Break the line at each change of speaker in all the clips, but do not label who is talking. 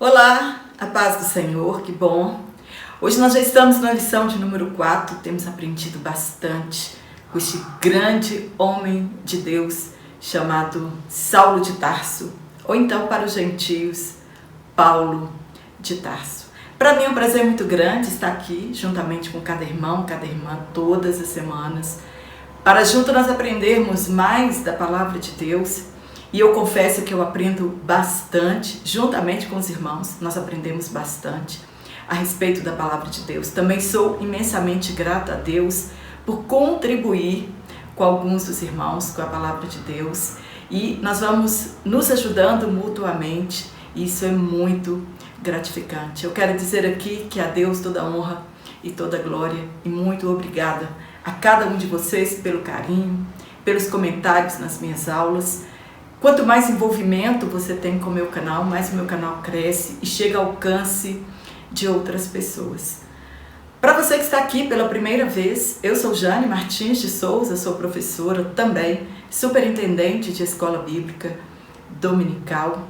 Olá, a paz do Senhor, que bom! Hoje nós já estamos na lição de número 4, temos aprendido bastante com este grande homem de Deus chamado Saulo de Tarso, ou então para os gentios, Paulo de Tarso. Para mim é um prazer muito grande estar aqui juntamente com cada irmão, cada irmã, todas as semanas, para junto nós aprendermos mais da palavra de Deus. E eu confesso que eu aprendo bastante, juntamente com os irmãos, nós aprendemos bastante a respeito da palavra de Deus. Também sou imensamente grata a Deus por contribuir com alguns dos irmãos com a palavra de Deus. E nós vamos nos ajudando mutuamente, e isso é muito gratificante. Eu quero dizer aqui que a Deus toda a honra e toda a glória, e muito obrigada a cada um de vocês pelo carinho, pelos comentários nas minhas aulas. Quanto mais envolvimento você tem com o meu canal, mais o meu canal cresce e chega ao alcance de outras pessoas. Para você que está aqui pela primeira vez, eu sou Jane Martins de Souza, sou professora também, superintendente de escola bíblica dominical.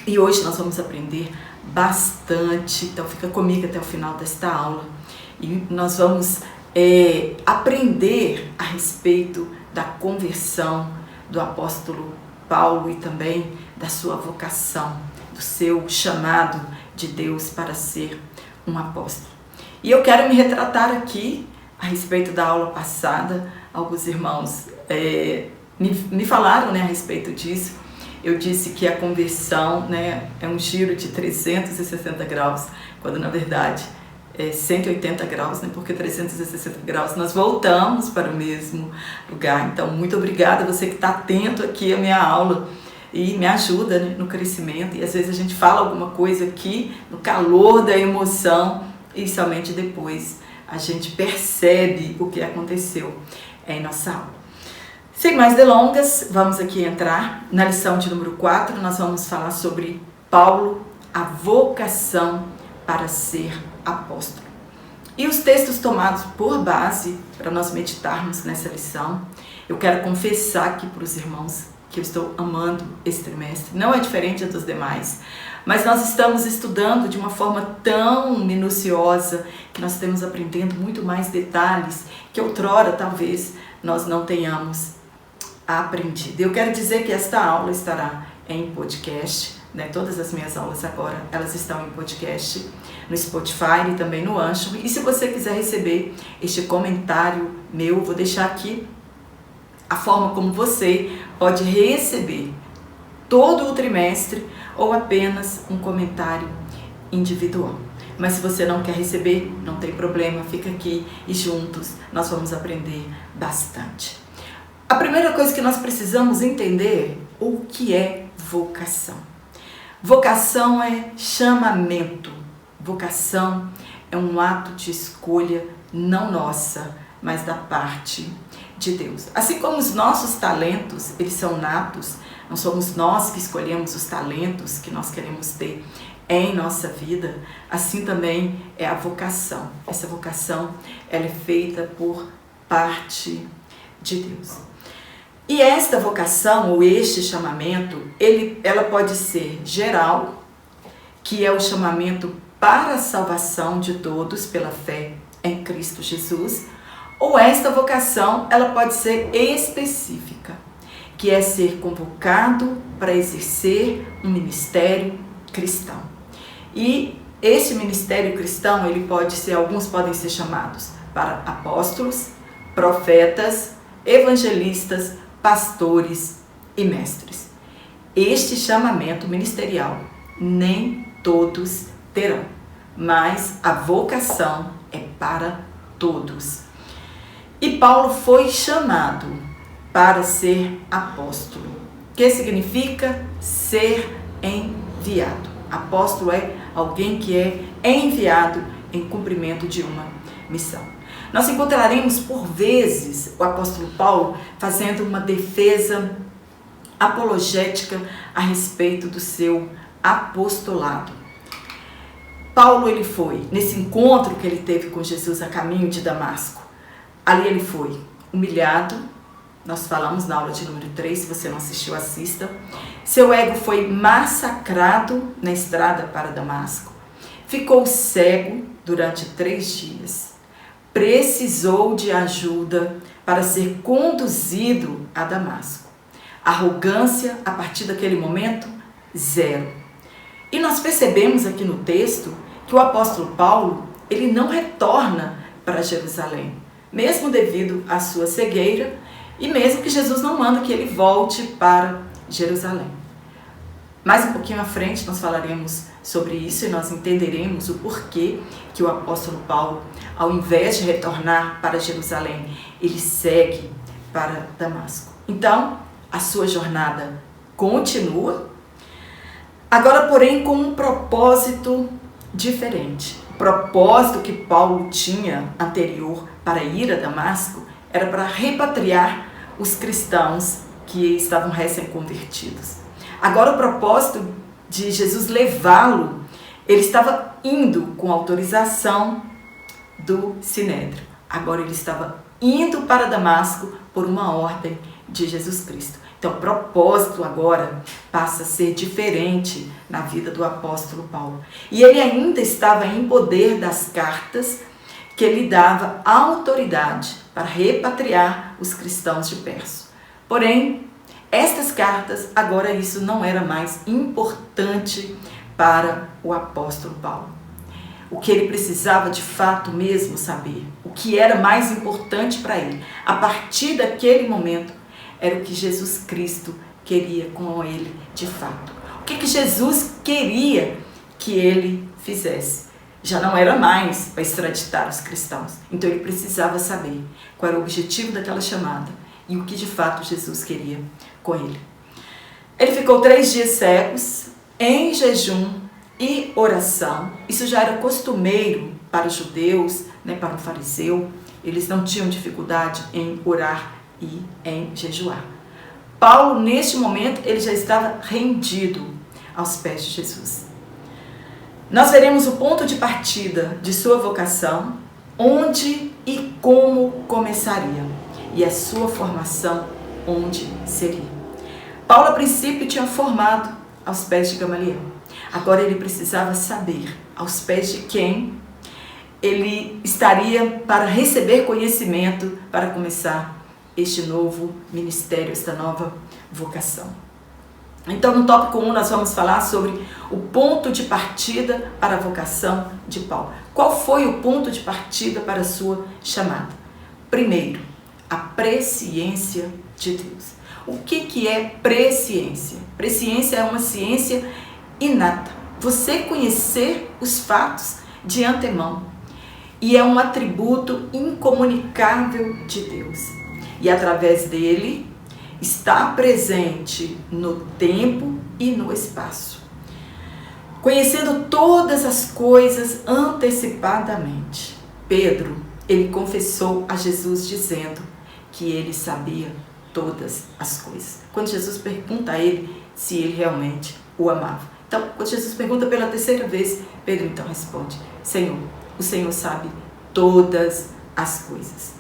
E hoje nós vamos aprender bastante, então fica comigo até o final desta aula. E nós vamos aprender a respeito da conversão do apóstolo Paulo e também da sua vocação, do seu chamado de Deus para ser um apóstolo. E eu quero me retratar aqui a respeito da aula passada. Alguns irmãos me falaram a respeito disso. Eu disse que a conversão é um giro de 360 graus, quando na verdade é 180 graus, porque 360 graus nós voltamos para o mesmo lugar. Então, muito obrigada você que está atento aqui à minha aula e me ajuda no crescimento. E às vezes a gente fala alguma coisa aqui no calor da emoção e somente depois a gente percebe o que aconteceu em nossa aula. Sem mais delongas, vamos aqui entrar na lição de número 4. Nós vamos falar sobre Paulo, a vocação para ser apóstolo. E os textos tomados por base para nós meditarmos nessa lição, eu quero confessar aqui para os irmãos que eu estou amando esse trimestre. Não é diferente dos demais, mas nós estamos estudando de uma forma tão minuciosa que nós estamos aprendendo muito mais detalhes que outrora talvez nós não tenhamos aprendido. Eu quero dizer que esta aula estará em podcast, todas as minhas aulas agora, elas estão em podcast, no Spotify e também no Anchor. E se você quiser receber este comentário meu, eu vou deixar aqui a forma como você pode receber todo o trimestre ou apenas um comentário individual. Mas se você não quer receber, não tem problema, fica aqui e juntos nós vamos aprender bastante. A primeira coisa que nós precisamos entender é o que é vocação. Vocação é chamamento. Vocação é um ato de escolha não nossa, mas da parte de Deus. Assim como os nossos talentos, eles são natos, não somos nós que escolhemos os talentos que nós queremos ter em nossa vida, assim também é a vocação. Essa vocação, ela é feita por parte de Deus. E esta vocação, ou este chamamento, ela pode ser geral, que é o chamamento para a salvação de todos pela fé em Cristo Jesus, ou esta vocação, ela pode ser específica, que é ser convocado para exercer um ministério cristão. E este ministério cristão, alguns podem ser chamados para apóstolos, profetas, evangelistas, pastores e mestres. Este chamamento ministerial nem todos terão, mas a vocação é para todos. E Paulo foi chamado para ser apóstolo, que significa ser enviado. Apóstolo é alguém que é enviado em cumprimento de uma missão. Nós encontraremos por vezes o apóstolo Paulo fazendo uma defesa apologética a respeito do seu apostolado. Paulo, ele foi, nesse encontro que ele teve com Jesus a caminho de Damasco, ali ele foi humilhado, nós falamos na aula de número 3, se você não assistiu, assista. Seu ego foi massacrado na estrada para Damasco. Ficou cego durante 3 dias. Precisou de ajuda para ser conduzido a Damasco. Arrogância, a partir daquele momento, zero. E nós percebemos aqui no texto que o apóstolo Paulo, ele não retorna para Jerusalém, mesmo devido à sua cegueira e mesmo que Jesus não manda que ele volte para Jerusalém. Mais um pouquinho à frente nós falaremos sobre isso e nós entenderemos o porquê que o apóstolo Paulo, ao invés de retornar para Jerusalém, ele segue para Damasco. Então, a sua jornada continua, agora, porém, com um propósito diferente. O propósito que Paulo tinha anterior para ir a Damasco era para repatriar os cristãos que estavam recém-convertidos. Agora, o propósito de Jesus levá-lo, ele estava indo com autorização do Sinédrio. Agora ele estava indo para Damasco por uma ordem de Jesus Cristo. Então, o propósito agora passa a ser diferente na vida do apóstolo Paulo. E ele ainda estava em poder das cartas que lhe dava autoridade para repatriar os cristãos de Perso. Porém, estas cartas, agora isso não era mais importante para o apóstolo Paulo. O que ele precisava de fato mesmo saber, o que era mais importante para ele, a partir daquele momento, era o que Jesus Cristo queria com ele de fato. O que Jesus queria que ele fizesse. Já não era mais para extraditar os cristãos. Então ele precisava saber qual era o objetivo daquela chamada e o que de fato Jesus queria com ele. Ele ficou 3 dias cegos, em jejum e oração. Isso já era costumeiro para os judeus, para um fariseu. Eles não tinham dificuldade em orar e em jejuar. Paulo, neste momento, ele já estava rendido aos pés de Jesus. Nós veremos o ponto de partida de sua vocação, onde e como começaria, e a sua formação, onde seria. Paulo, a princípio, tinha formado aos pés de Gamaliel. Agora ele precisava saber aos pés de quem ele estaria para receber conhecimento para começar este novo ministério, esta nova vocação. Então, no tópico 1, nós vamos falar sobre o ponto de partida para a vocação de Paulo. Qual foi o ponto de partida para a sua chamada? Primeiro, a presciência de Deus. O que é presciência? Presciência é uma ciência inata. Você conhecer os fatos de antemão. E é um atributo incomunicável de Deus. E através dele, está presente no tempo e no espaço. Conhecendo todas as coisas antecipadamente. Pedro, ele confessou a Jesus dizendo que ele sabia todas as coisas. Quando Jesus pergunta a ele se ele realmente o amava. Então, quando Jesus pergunta pela 3ª vez, Pedro então responde: Senhor, o Senhor sabe todas as coisas.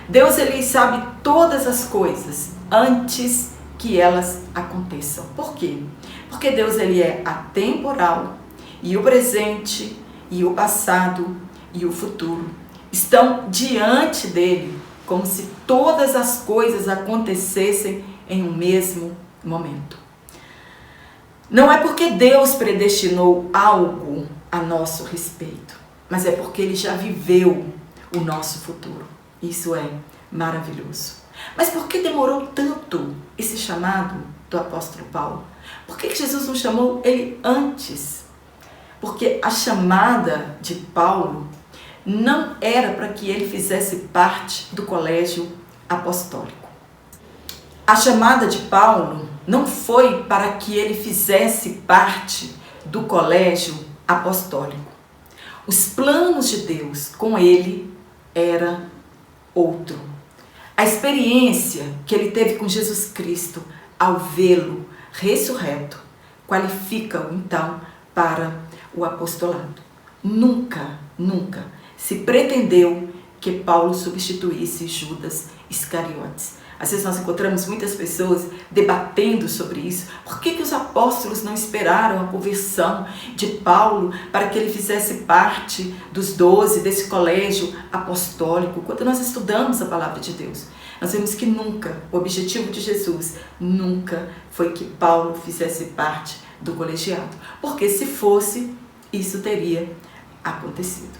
Deus, ele sabe todas as coisas antes que elas aconteçam. Por quê? Porque Deus, ele é atemporal e o presente e o passado e o futuro estão diante dele, como se todas as coisas acontecessem em um mesmo momento. Não é porque Deus predestinou algo a nosso respeito, mas é porque ele já viveu o nosso futuro. Isso é maravilhoso. Mas por que demorou tanto esse chamado do apóstolo Paulo? Por que Jesus não chamou ele antes? Porque a chamada de Paulo não era para que ele fizesse parte do colégio apostólico. A chamada de Paulo não foi para que ele fizesse parte do colégio apostólico. Os planos de Deus com ele era outro. A experiência que ele teve com Jesus Cristo ao vê-lo ressurreto qualifica-o então para o apostolado. Nunca se pretendeu que Paulo substituísse Judas Iscariotes. Às vezes nós encontramos muitas pessoas debatendo sobre isso. Por que os apóstolos não esperaram a conversão de Paulo para que ele fizesse parte dos 12, desse colégio apostólico? Quando nós estudamos a palavra de Deus, nós vemos que nunca, o objetivo de Jesus nunca foi que Paulo fizesse parte do colegiado. Porque se fosse, isso teria acontecido.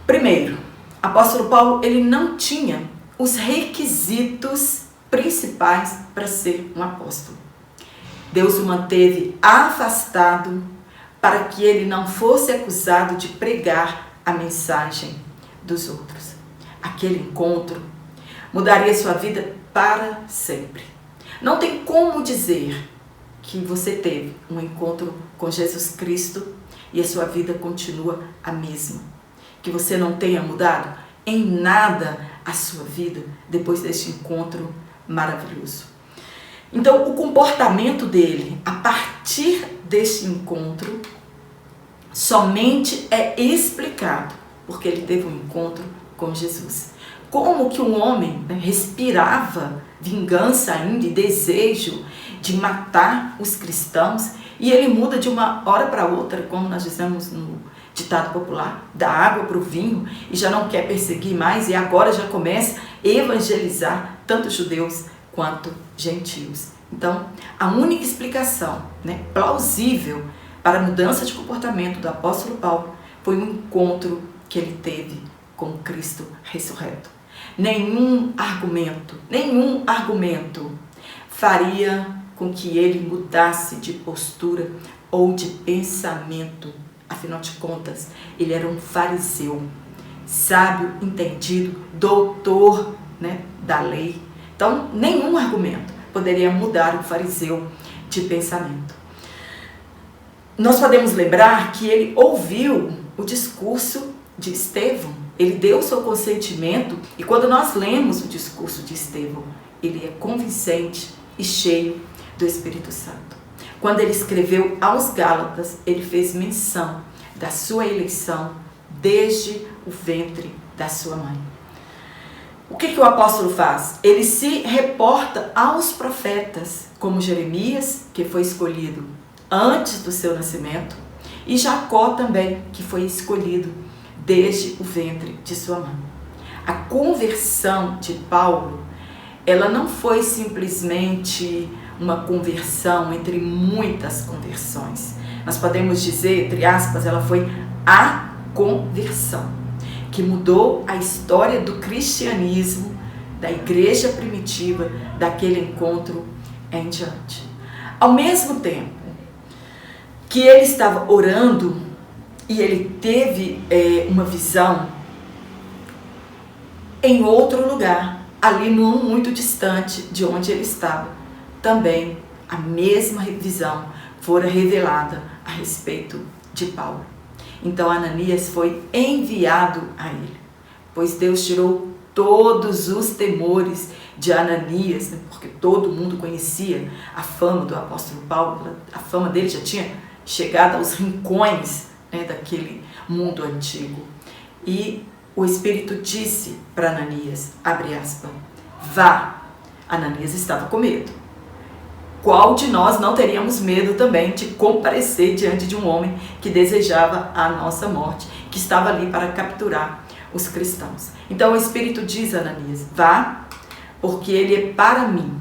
Primeiro, o apóstolo Paulo, ele não tinha os requisitos principais para ser um apóstolo. Deus o manteve afastado para que ele não fosse acusado de pregar a mensagem dos outros. Aquele encontro mudaria sua vida para sempre. Não tem como dizer que você teve um encontro com Jesus Cristo e a sua vida continua a mesma. Que você não tenha mudado em nada a sua vida depois deste encontro maravilhoso. Então, o comportamento dele, a partir deste encontro, somente é explicado porque ele teve um encontro com Jesus. Como que um homem respirava vingança ainda e desejo de matar os cristãos, e ele muda de uma hora para outra, como nós dizemos no ditado popular, da água para o vinho, e já não quer perseguir mais, e agora já começa a evangelizar tanto judeus quanto gentios. Então, a única explicação, plausível para a mudança de comportamento do apóstolo Paulo foi um encontro que ele teve com Cristo ressurreto. Nenhum argumento faria com que ele mudasse de postura ou de pensamento. Afinal de contas, ele era um fariseu, sábio, entendido, doutor da lei. Então, nenhum argumento poderia mudar o fariseu de pensamento. Nós podemos lembrar que ele ouviu o discurso de Estevão, ele deu seu consentimento, e quando nós lemos o discurso de Estevão, ele é convincente e cheio do Espírito Santo. Quando ele escreveu aos Gálatas, ele fez menção da sua eleição desde o ventre da sua mãe. O que o apóstolo faz? Ele se reporta aos profetas, como Jeremias, que foi escolhido antes do seu nascimento, e Jacó também, que foi escolhido desde o ventre de sua mãe. A conversão de Paulo, ela não foi simplesmente uma conversão entre muitas conversões. Nós podemos dizer, entre aspas, ela foi a conversão, que mudou a história do cristianismo, da igreja primitiva, daquele encontro em diante. Ao mesmo tempo que ele estava orando e ele teve uma visão em outro lugar, ali não muito distante de onde ele estava, também a mesma visão fora revelada a respeito de Paulo. Então Ananias foi enviado a ele, pois Deus tirou todos os temores de Ananias, porque todo mundo conhecia a fama do apóstolo Paulo, a fama dele já tinha chegado aos rincões daquele mundo antigo. E o Espírito disse para Ananias, abre aspas, vá. Ananias estava com medo. Qual de nós não teríamos medo também de comparecer diante de um homem que desejava a nossa morte, que estava ali para capturar os cristãos? Então o Espírito diz a Ananias, vá, porque ele é para mim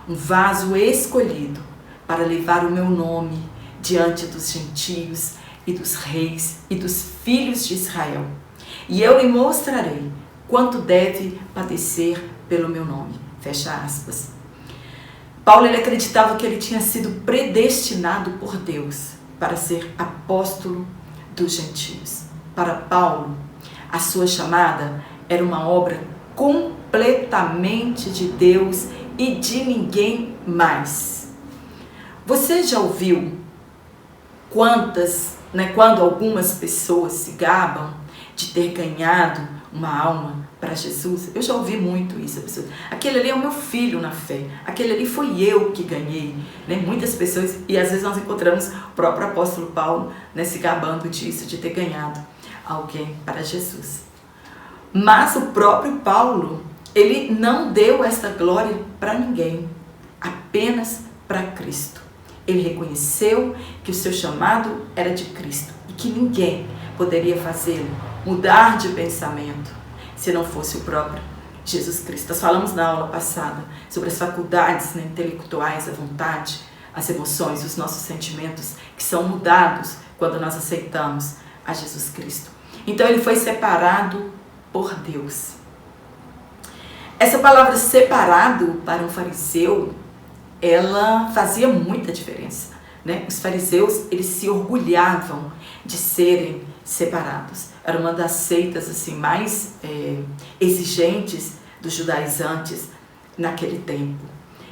um vaso escolhido para levar o meu nome diante dos gentios e dos reis e dos filhos de Israel. E eu lhe mostrarei quanto deve padecer pelo meu nome. Fecha aspas. Paulo, ele acreditava que ele tinha sido predestinado por Deus para ser apóstolo dos gentios. Para Paulo, a sua chamada era uma obra completamente de Deus e de ninguém mais. Você já ouviu quando algumas pessoas se gabam de ter ganhado uma alma para Jesus? Eu já ouvi muito isso. Aquele ali é o meu filho na fé. Aquele ali foi eu que ganhei. Muitas pessoas, e às vezes nós encontramos o próprio apóstolo Paulo se gabando disso, de ter ganhado alguém para Jesus. Mas o próprio Paulo, ele não deu esta glória para ninguém, apenas para Cristo. Ele reconheceu que o seu chamado era de Cristo e que ninguém poderia fazê-lo mudar de pensamento se não fosse o próprio Jesus Cristo. Nós falamos na aula passada sobre as faculdades, né, intelectuais, a vontade, as emoções, os nossos sentimentos que são mudados quando nós aceitamos a Jesus Cristo. Então ele foi separado por Deus. Essa palavra separado para um fariseu, ela fazia muita diferença, né? Os fariseus, eles se orgulhavam de serem separados. Era uma das seitas assim, mais exigentes dos judaizantes naquele tempo.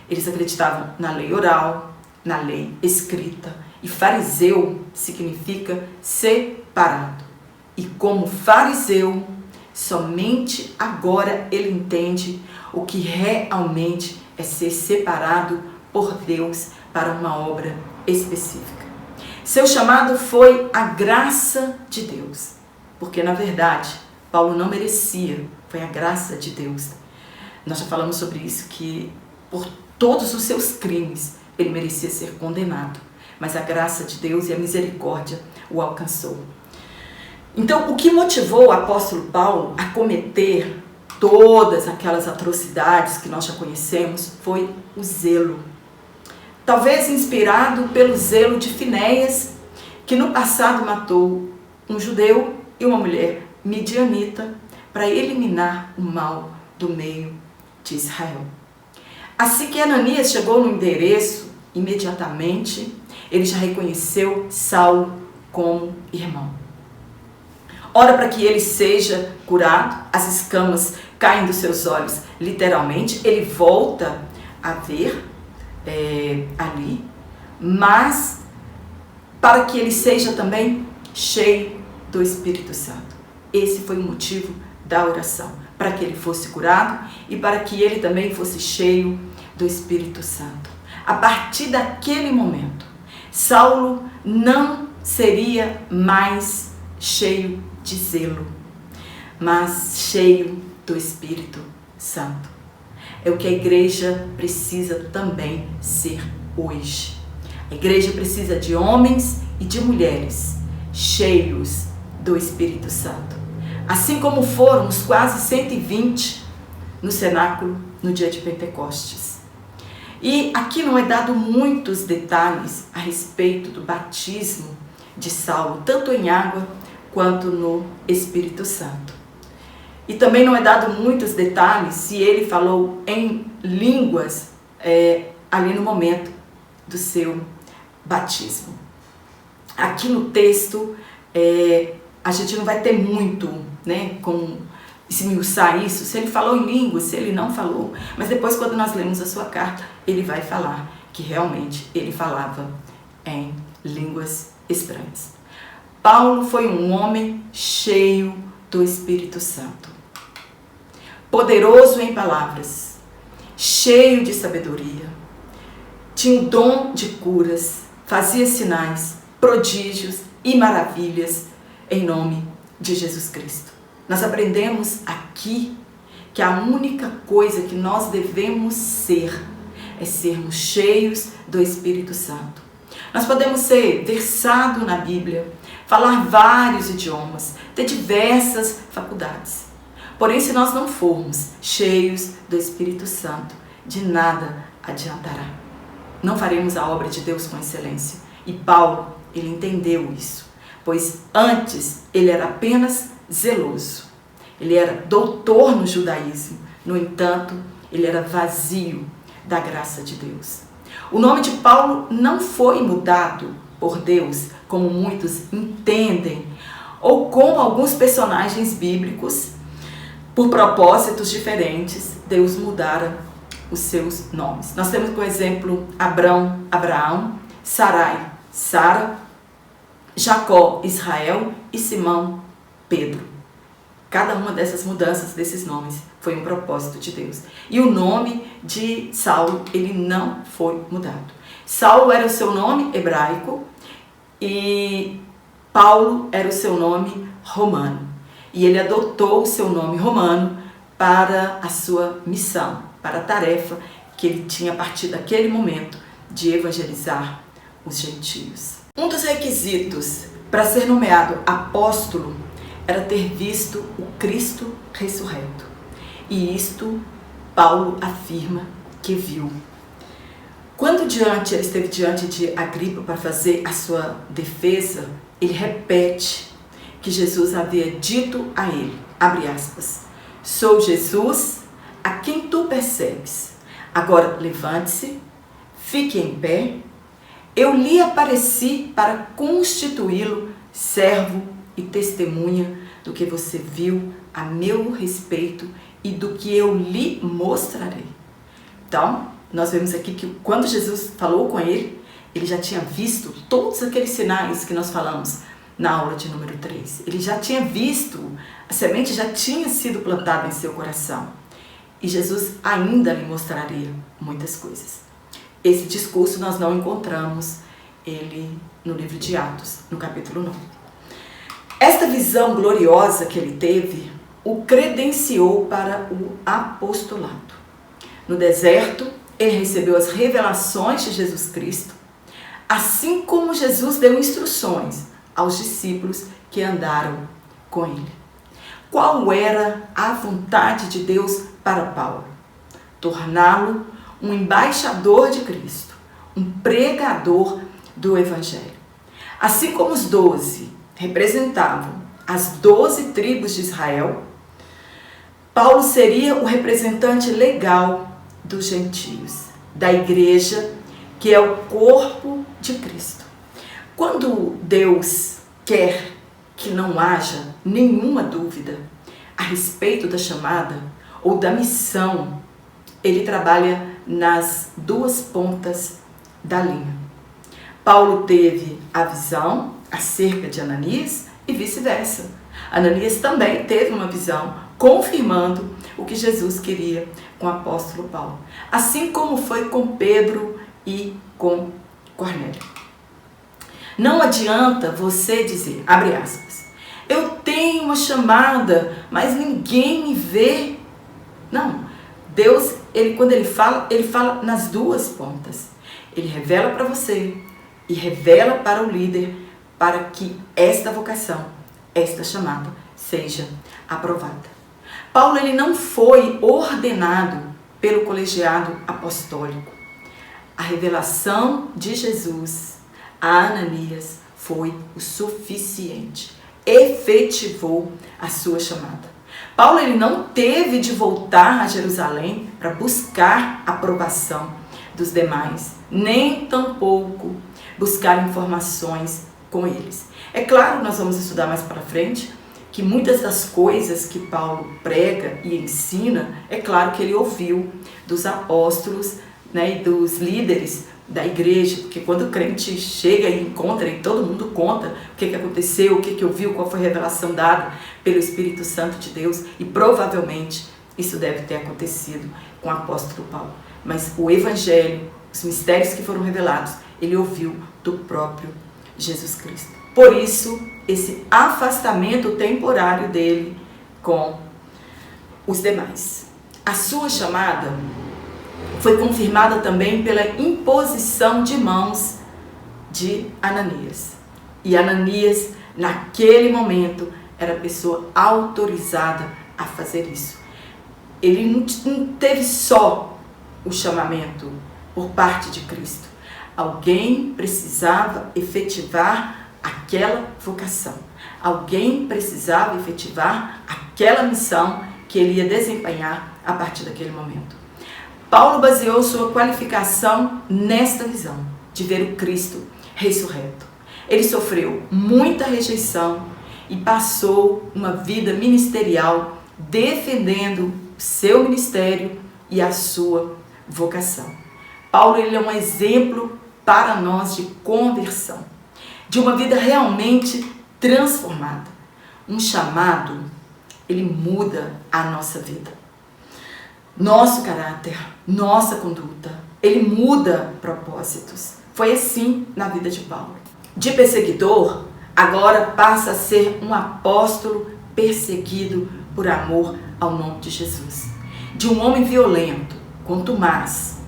Eles acreditavam na lei oral, na lei escrita. E fariseu significa separado. E como fariseu, somente agora ele entende o que realmente é ser separado por Deus para uma obra específica. Seu chamado foi a graça de Deus, porque na verdade Paulo não merecia, foi a graça de Deus. Nós já falamos sobre isso, que por todos os seus crimes ele merecia ser condenado, mas a graça de Deus e a misericórdia o alcançou. Então, o que motivou o apóstolo Paulo a cometer todas aquelas atrocidades que nós já conhecemos foi o zelo. Talvez inspirado pelo zelo de Finéias, que no passado matou um judeu e uma mulher midianita para eliminar o mal do meio de Israel. Assim que Ananias chegou no endereço, imediatamente ele já reconheceu Saulo como irmão. Ora para que ele seja curado, as escamas caem dos seus olhos, literalmente, ele volta a ver ali, mas para que ele seja também cheio do Espírito Santo. Esse foi o motivo da oração, para que ele fosse curado e para que ele também fosse cheio do Espírito Santo. A partir daquele momento, Saulo não seria mais cheio de zelo, mas cheio do Espírito Santo. É o que a igreja precisa também ser hoje. A igreja precisa de homens e de mulheres cheios do Espírito Santo. Assim como foram os quase 120 no cenáculo no dia de Pentecostes. E aqui não é dado muitos detalhes a respeito do batismo de Saulo, tanto em água quanto no Espírito Santo. E também não é dado muitos detalhes se ele falou em línguas ali no momento do seu batismo. Aqui no texto a gente não vai ter muito, né, como esmiuçar isso, se ele falou em línguas, se ele não falou, mas depois quando nós lemos a sua carta, ele vai falar que realmente ele falava em línguas estranhas. Paulo foi um homem cheio do Espírito Santo, poderoso em palavras, cheio de sabedoria, tinha o dom de curas, fazia sinais, prodígios e maravilhas em nome de Jesus Cristo. Nós aprendemos aqui que a única coisa que nós devemos ser é sermos cheios do Espírito Santo. Nós podemos ser versados na Bíblia, falar vários idiomas, ter diversas faculdades. Porém, se nós não formos cheios do Espírito Santo, de nada adiantará. Não faremos a obra de Deus com excelência. E Paulo, ele entendeu isso, pois antes ele era apenas zeloso. Ele era doutor no judaísmo, no entanto, ele era vazio da graça de Deus. O nome de Paulo não foi mudado por Deus, como muitos entendem, ou como alguns personagens bíblicos, por propósitos diferentes, Deus mudara os seus nomes. Nós temos, por exemplo, Abrão, Abraão, Sarai, Sara, Jacó, Israel e Simão, Pedro. Cada uma dessas mudanças desses nomes foi um propósito de Deus. E o nome de Saulo, ele não foi mudado. Saulo era o seu nome hebraico e Paulo era o seu nome romano. E ele adotou o seu nome romano para a sua missão, para a tarefa que ele tinha a partir daquele momento de evangelizar os gentios. Um dos requisitos para ser nomeado apóstolo era ter visto o Cristo ressurreto. E isto Paulo afirma que viu. Quando ele esteve diante de Agripa para fazer a sua defesa, ele repete que Jesus havia dito a ele, abre aspas, sou Jesus a quem tu persegues. Agora levante-se, fique em pé. Eu lhe apareci para constituí-lo servo e testemunha do que você viu a meu respeito e do que eu lhe mostrarei. Então, nós vemos aqui que quando Jesus falou com ele, ele já tinha visto todos aqueles sinais que nós falamos na aula de número 3. Ele já tinha visto, a semente já tinha sido plantada em seu coração. E Jesus ainda lhe mostraria muitas coisas. Esse discurso nós não encontramos ele no livro de Atos, no capítulo 9. Esta visão gloriosa que ele teve o credenciou para o apostolado. No deserto, ele recebeu as revelações de Jesus Cristo, assim como Jesus deu instruções aos discípulos que andaram com ele. Qual era a vontade de Deus para Paulo? Torná-lo um embaixador de Cristo, um pregador do Evangelho. Assim como os 12 representavam as 12 tribos de Israel, Paulo seria o representante legal dos gentios, da igreja, que é o corpo de Cristo. Quando Deus quer que não haja nenhuma dúvida a respeito da chamada ou da missão, ele trabalha nas duas pontas da linha. Paulo teve a visão acerca de Ananias e vice-versa. Ananias também teve uma visão confirmando o que Jesus queria com o apóstolo Paulo. Assim como foi com Pedro e com Cornélio. Não adianta você dizer, abre aspas, eu tenho uma chamada, mas ninguém me vê. Não, Deus, quando ele fala nas duas pontas. Ele revela para você e revela para o líder para que esta vocação, esta chamada, seja aprovada. Paulo ele não foi ordenado pelo colegiado apostólico. A revelação de Jesus a Ananias foi o suficiente, efetivou a sua chamada. Paulo ele não teve de voltar a Jerusalém para buscar aprovação dos demais, nem tampouco buscar informações com eles. É claro, nós vamos estudar mais para frente, que muitas das coisas que Paulo prega e ensina, é claro que ele ouviu dos apóstolos, né, e dos líderes da igreja, porque quando o crente chega e encontra, e todo mundo conta o que aconteceu, o que ouviu, qual foi a revelação dada pelo Espírito Santo de Deus, e provavelmente isso deve ter acontecido com o apóstolo Paulo. Mas o evangelho, os mistérios que foram revelados, ele ouviu do próprio Jesus Cristo. Por isso, esse afastamento temporário dele com os demais. A sua chamada foi confirmada também pela imposição de mãos de Ananias. E Ananias, naquele momento, era a pessoa autorizada a fazer isso. Ele não teve só o chamamento por parte de Cristo. Alguém precisava efetivar aquela vocação. Alguém precisava efetivar aquela missão que ele ia desempenhar a partir daquele momento. Paulo baseou sua qualificação nesta visão, de ver o Cristo ressurreto. Ele sofreu muita rejeição e passou uma vida ministerial defendendo seu ministério e a sua vocação. Paulo ele é um exemplo para nós de conversão, de uma vida realmente transformada. Um chamado, ele muda a nossa vida. Nosso caráter, nossa conduta, ele muda propósitos. Foi assim na vida de Paulo. De perseguidor, agora passa a ser um apóstolo perseguido por amor ao nome de Jesus. De um homem violento, contumaz,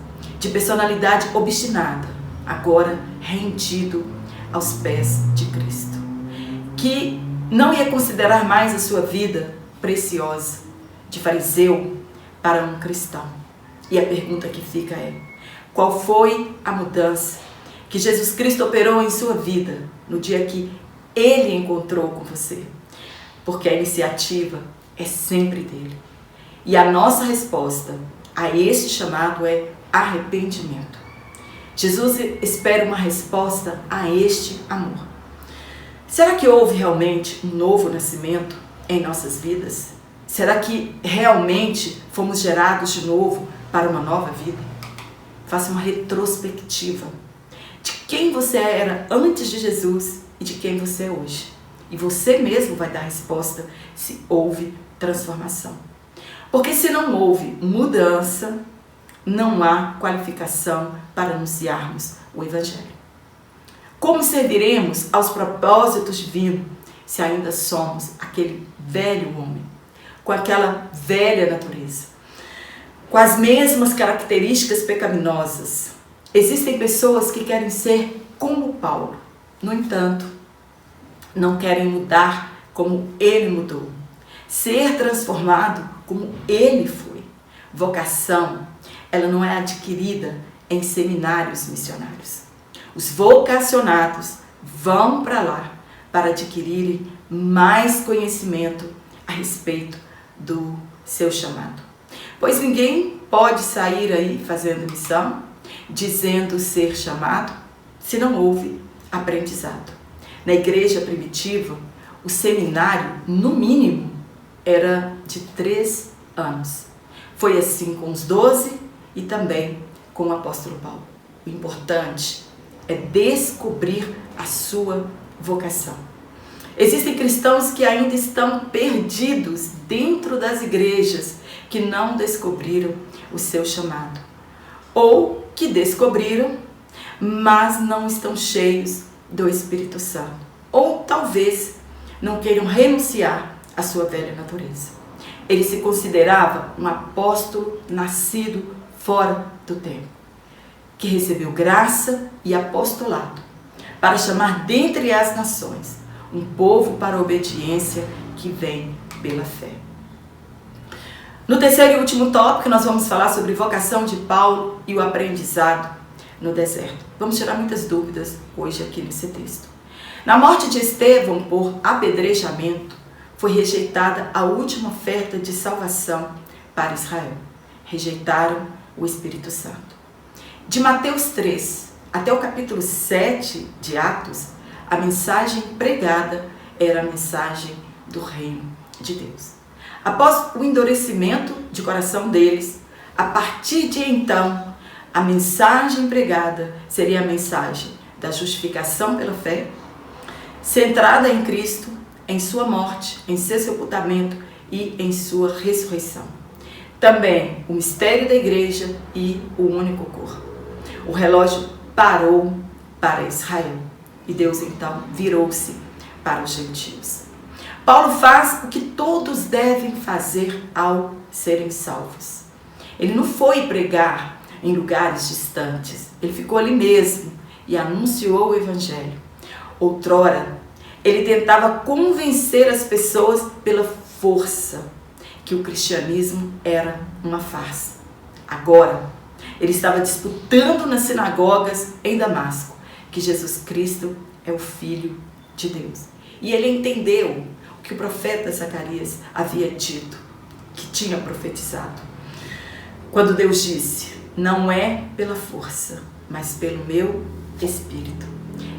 de personalidade obstinada, agora rendido aos pés de Cristo. Que não ia considerar mais a sua vida preciosa, de fariseu para um cristão. E a pergunta que fica é: qual foi a mudança que Jesus Cristo operou em sua vida no dia que Ele encontrou com você? Porque a iniciativa é sempre dele. E a nossa resposta a este chamado é arrependimento. Jesus espera uma resposta a este amor. Será que houve realmente um novo nascimento em nossas vidas? Será que realmente fomos gerados de novo para uma nova vida? Faça uma retrospectiva de quem você era antes de Jesus e de quem você é hoje. E você mesmo vai dar a resposta se houve transformação. Porque se não houve mudança, não há qualificação para anunciarmos o Evangelho. Como serviremos aos propósitos divinos se ainda somos aquele velho homem, com aquela velha natureza, com as mesmas características pecaminosas? Existem pessoas que querem ser como Paulo, no entanto, não querem mudar como ele mudou, ser transformado como ele foi. Vocação, ela não é adquirida em seminários missionários. Os vocacionados vão para lá para adquirirem mais conhecimento a respeito do seu chamado. Pois ninguém pode sair aí fazendo missão, dizendo ser chamado, se não houve aprendizado. Na igreja primitiva, o seminário, no mínimo, era de 3 anos. Foi assim com os 12 e também com o apóstolo Paulo. O importante é descobrir a sua vocação. Existem cristãos que ainda estão perdidos dentro das igrejas, que não descobriram o seu chamado. Ou que descobriram, mas não estão cheios do Espírito Santo. Ou talvez não queiram renunciar à sua velha natureza. Ele se considerava um apóstolo nascido fora do tempo, que recebeu graça e apostolado para chamar dentre as nações um povo para a obediência que vem pela fé. No terceiro e último tópico, nós vamos falar sobre vocação de Paulo e o aprendizado no deserto. Vamos tirar muitas dúvidas hoje aqui nesse texto. Na morte de Estevão por apedrejamento, foi rejeitada a última oferta de salvação para Israel. Rejeitaram o Espírito Santo. De Mateus 3 até o capítulo 7 de Atos, a mensagem pregada era a mensagem do reino de Deus. Após o endurecimento de coração deles, a partir de então, a mensagem pregada seria a mensagem da justificação pela fé, centrada em Cristo, em sua morte, em seu sepultamento e em sua ressurreição. Também o mistério da igreja e o único corpo. O relógio parou para Israel e Deus então virou-se para os gentios. Paulo faz o que todos devem fazer ao serem salvos. Ele não foi pregar em lugares distantes, ele ficou ali mesmo e anunciou o Evangelho. Outrora, ele tentava convencer as pessoas pela força que o cristianismo era uma farsa. Agora, ele estava disputando nas sinagogas em Damasco que Jesus Cristo é o Filho de Deus. E ele entendeu o que o profeta Zacarias havia dito, que tinha profetizado. Quando Deus disse: não é pela força, mas pelo meu Espírito.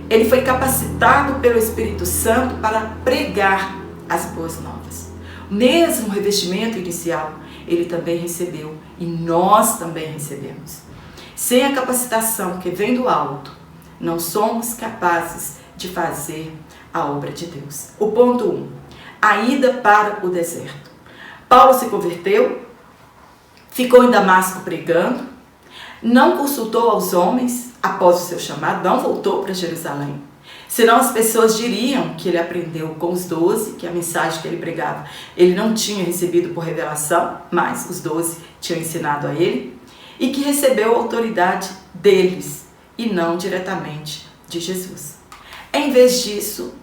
Ele foi capacitado pelo Espírito Santo para pregar as boas novas. O mesmo revestimento inicial ele também recebeu e nós também recebemos. Sem a capacitação que vem do alto, não somos capazes de fazer a obra de Deus. O ponto 1, a ida para o deserto. Paulo se converteu, ficou em Damasco pregando, não consultou aos homens após o seu chamado, não voltou para Jerusalém. Senão as pessoas diriam que ele aprendeu com os 12, que a mensagem que ele pregava ele não tinha recebido por revelação, mas os 12 tinham ensinado a ele, e que recebeu a autoridade deles e não diretamente de Jesus. Em vez disso,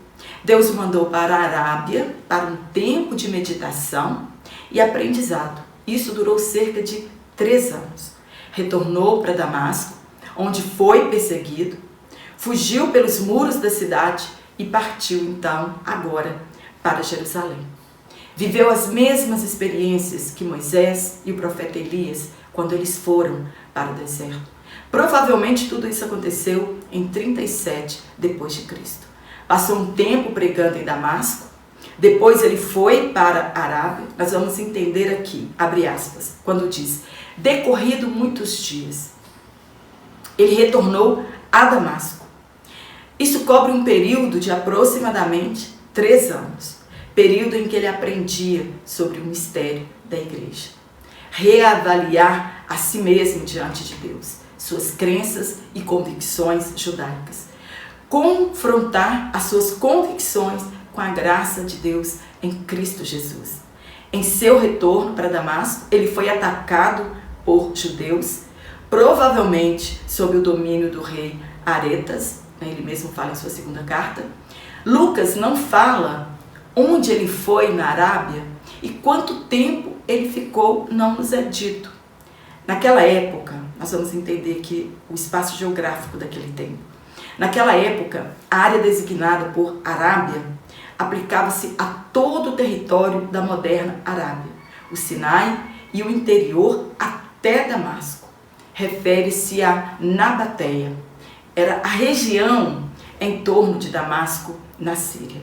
Deus o mandou para a Arábia para um tempo de meditação e aprendizado. Isso durou cerca de 3 anos. Retornou para Damasco, onde foi perseguido, fugiu pelos muros da cidade e partiu então, agora, para Jerusalém. Viveu as mesmas experiências que Moisés e o profeta Elias quando eles foram para o deserto. Provavelmente tudo isso aconteceu em 37 depois de Cristo. Passou um tempo pregando em Damasco, depois ele foi para a Arábia. Nós vamos entender aqui, abre aspas, quando diz, decorrido muitos dias, ele retornou a Damasco. Isso cobre um período de aproximadamente 3 anos, período em que ele aprendia sobre o mistério da igreja. Reavaliar a si mesmo diante de Deus, suas crenças e convicções judaicas. Confrontar as suas convicções com a graça de Deus em Cristo Jesus. Em seu retorno para Damasco, ele foi atacado por judeus, provavelmente sob o domínio do rei Aretas, ele mesmo fala em sua segunda carta. Lucas não fala onde ele foi na Arábia e quanto tempo ele ficou, não nos é dito. Naquela época, nós vamos entender que o espaço geográfico daquele tempo. Naquela época, a área designada por Arábia aplicava-se a todo o território da moderna Arábia, o Sinai e o interior até Damasco. Refere-se a Nabateia. Era a região em torno de Damasco, na Síria.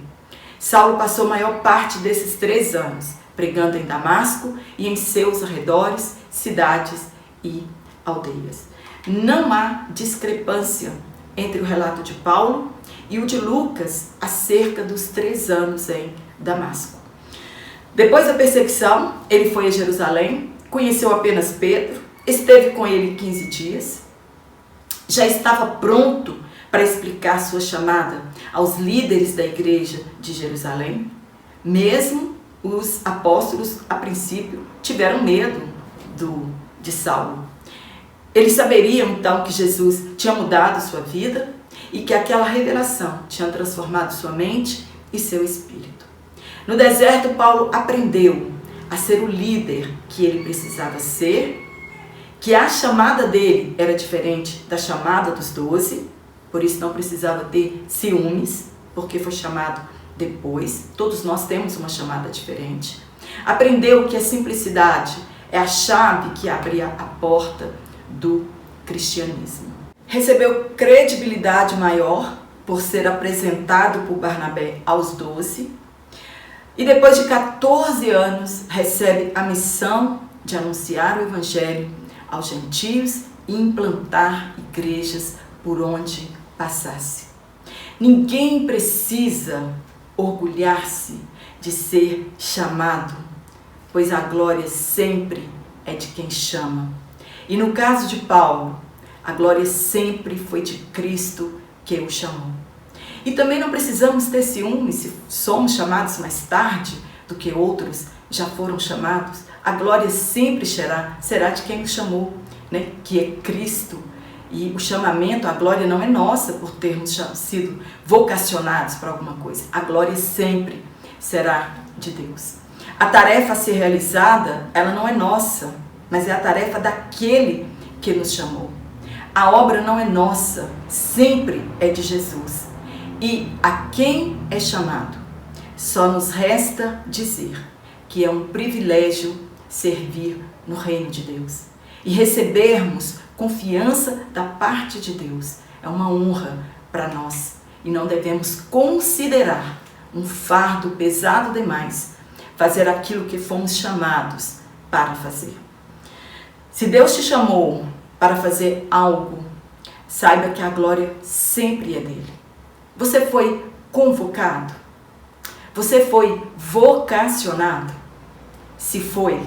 Saulo passou a maior parte desses 3 anos pregando em Damasco e em seus arredores, cidades e aldeias. Não há discrepância entre o relato de Paulo e o de Lucas acerca dos 3 anos em Damasco. Depois da perseguição, ele foi a Jerusalém, conheceu apenas Pedro, esteve com ele 15 dias, já estava pronto para explicar sua chamada aos líderes da igreja de Jerusalém. Mesmo os apóstolos, a princípio, tiveram medo de Saulo. Eles saberiam então que Jesus tinha mudado sua vida e que aquela revelação tinha transformado sua mente e seu espírito. No deserto, Paulo aprendeu a ser o líder que ele precisava ser, que a chamada dele era diferente da chamada dos 12, por isso não precisava ter ciúmes, porque foi chamado depois. Todos nós temos uma chamada diferente. Aprendeu que a simplicidade é a chave que abria a porta do cristianismo. Recebeu credibilidade maior por ser apresentado por Barnabé aos 12 e depois de 14 anos recebe a missão de anunciar o evangelho aos gentios e implantar igrejas por onde passasse. Ninguém precisa orgulhar-se de ser chamado, pois a glória sempre é de quem chama. E no caso de Paulo, a glória sempre foi de Cristo que o chamou. E também não precisamos ter ciúmes se somos chamados mais tarde do que outros já foram chamados. A glória sempre será de quem o chamou, né? Que é Cristo. E o chamamento, a glória não é nossa por termos sido vocacionados para alguma coisa. A glória sempre será de Deus. A tarefa a ser realizada, ela não é nossa, mas é a tarefa daquele que nos chamou. A obra não é nossa, sempre é de Jesus. E a quem é chamado, só nos resta dizer que é um privilégio servir no reino de Deus e recebermos confiança da parte de Deus. É uma honra para nós e não devemos considerar um fardo pesado demais fazer aquilo que fomos chamados para fazer. Se Deus te chamou para fazer algo, saiba que a glória sempre é dele. Você foi convocado? Você foi vocacionado? Se foi,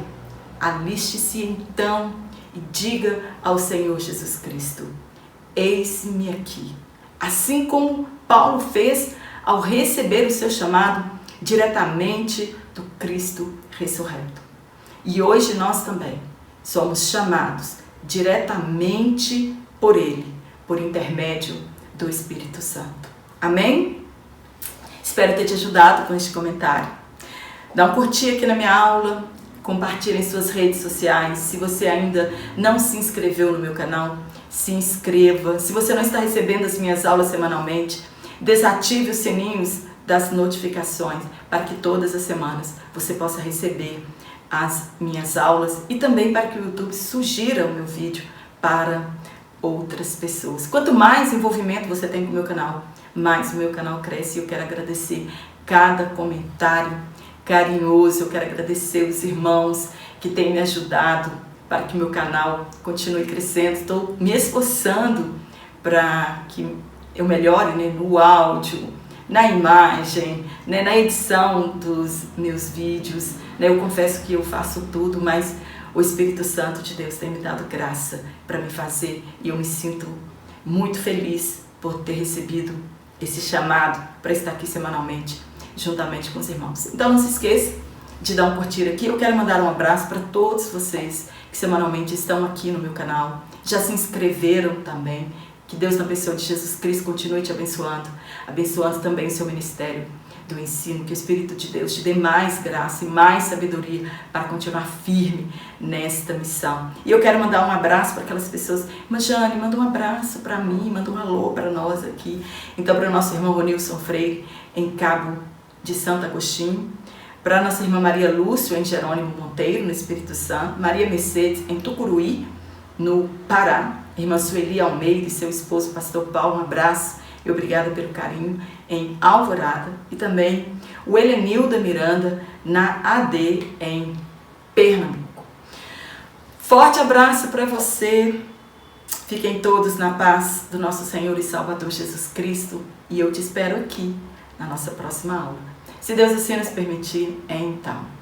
aliste-se então e diga ao Senhor Jesus Cristo: eis-me aqui. Assim como Paulo fez ao receber o seu chamado diretamente do Cristo ressurreto. E hoje nós também somos chamados diretamente por Ele, por intermédio do Espírito Santo. Amém? Espero ter te ajudado com este comentário. Dá um curtir aqui na minha aula, compartilhe em suas redes sociais. Se você ainda não se inscreveu no meu canal, se inscreva. Se você não está recebendo as minhas aulas semanalmente, desative os sininhos das notificações para que todas as semanas você possa receber as minhas aulas e também para que o YouTube sugira o meu vídeo para outras pessoas. Quanto mais envolvimento você tem com o meu canal, mais o meu canal cresce. E eu quero agradecer cada comentário carinhoso, eu quero agradecer os irmãos que têm me ajudado para que meu canal continue crescendo. Estou me esforçando para que eu melhore, né, no áudio, na imagem, né, na edição dos meus vídeos. Né, eu confesso que eu faço tudo, mas o Espírito Santo de Deus tem me dado graça para me fazer, e eu me sinto muito feliz por ter recebido esse chamado para estar aqui semanalmente, juntamente com os irmãos. Então não se esqueça de dar um curtir aqui. Eu quero mandar um abraço para todos vocês que semanalmente estão aqui no meu canal, já se inscreveram também. Que Deus, na pessoa de Jesus Cristo, continue te abençoando, abençoando também o seu ministério do ensino. Que o Espírito de Deus te dê mais graça e mais sabedoria para continuar firme nesta missão. E eu quero mandar um abraço para aquelas pessoas. Mas Jane, manda um abraço para mim, manda um alô para nós aqui. Então, para o nosso irmão Ronilson Freire, em Cabo de Santo Agostinho. Para a nossa irmã Maria Lúcio, em Jerônimo Monteiro, no Espírito Santo. Maria Mercedes, em Tucuruí, no Pará. Irmã Sueli Almeida e seu esposo, pastor Paulo, um abraço e obrigada pelo carinho, em Alvorada. E também o Helenilda Miranda, na AD, em Pernambuco. Forte abraço para você. Fiquem todos na paz do nosso Senhor e Salvador Jesus Cristo. E eu te espero aqui na nossa próxima aula. Se Deus assim nos permitir, então.